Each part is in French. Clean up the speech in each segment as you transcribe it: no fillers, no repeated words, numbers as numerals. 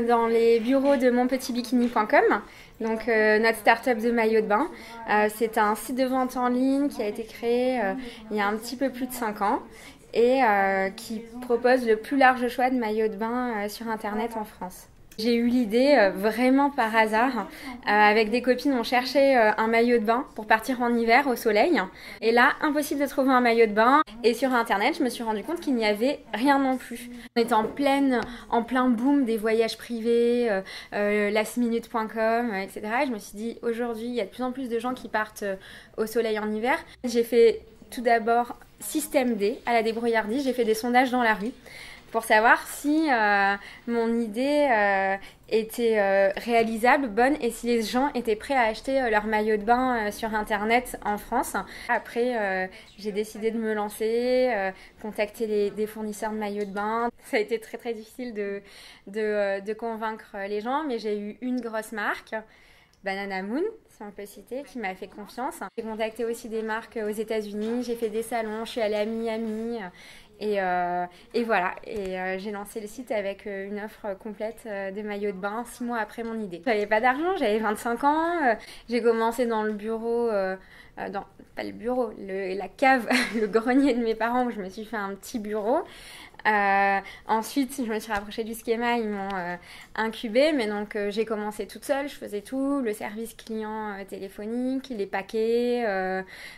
dans les bureaux de monpetitbikini.com, donc notre start-up de maillots de bain. C'est un site de vente en ligne qui a été créé il y a un petit peu plus de 5 ans et qui propose le plus large choix de maillots de bain sur Internet en France. J'ai eu l'idée vraiment par hasard. Avec des copines, on cherchait un maillot de bain pour partir en hiver au soleil. Et là, impossible de trouver un maillot de bain. Et sur Internet, je me suis rendu compte qu'il n'y avait rien non plus. On était en plein boom des voyages privés, lastminute.com, etc. Et je me suis dit, aujourd'hui, il y a de plus en plus de gens qui partent au soleil en hiver. J'ai fait tout d'abord système D, à la débrouillardise. J'ai fait des sondages dans la rue pour savoir si mon idée était réalisable, bonne, et si les gens étaient prêts à acheter leur maillot de bain sur Internet en France. Après, j'ai décidé de me lancer, contacter des fournisseurs de maillots de bain. Ça a été très très difficile de convaincre les gens, mais j'ai eu une grosse marque, Banana Moon, si on peut citer, qui m'a fait confiance. J'ai contacté aussi des marques aux États-Unis, j'ai fait des salons, je suis allée à Miami. Et voilà, j'ai lancé le site avec une offre complète de maillots de bain 6 mois après mon idée. J'avais pas d'argent, j'avais 25 ans, j'ai commencé dans le bureau, pas le bureau, la cave, le grenier de mes parents où je me suis fait un petit bureau. Ensuite, je me suis rapprochée du schéma, ils m'ont incubée, mais donc j'ai commencé toute seule, je faisais tout, le service client téléphonique, les paquets,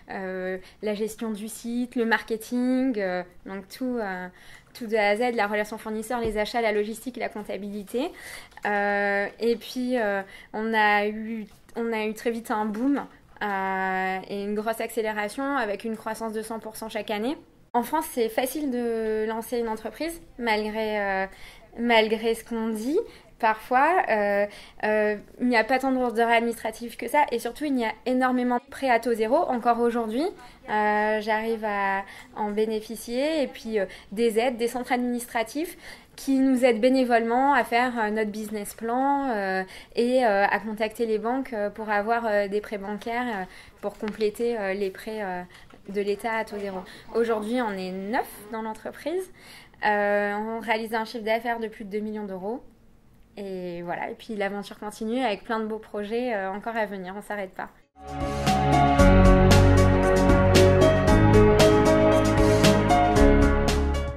la gestion du site, le marketing, donc tout de A à Z, la relation fournisseur, les achats, la logistique, la comptabilité. Et puis on a eu très vite un boom et une grosse accélération avec une croissance de 100% chaque année. En France, c'est facile de lancer une entreprise, malgré ce qu'on dit. Parfois, il n'y a pas tant de lourdeur administrative que ça, et surtout, il y a énormément de prêts à taux zéro. Encore aujourd'hui, j'arrive à en bénéficier, et puis des aides, des centres administratifs qui nous aident bénévolement à faire notre business plan et à contacter les banques pour avoir des prêts bancaires pour compléter les prêts de l'État à taux zéro. Aujourd'hui, on est 9 dans l'entreprise. On réalise un chiffre d'affaires de plus de 2 millions d'euros. Et voilà, et puis l'aventure continue avec plein de beaux projets encore à venir, on ne s'arrête pas.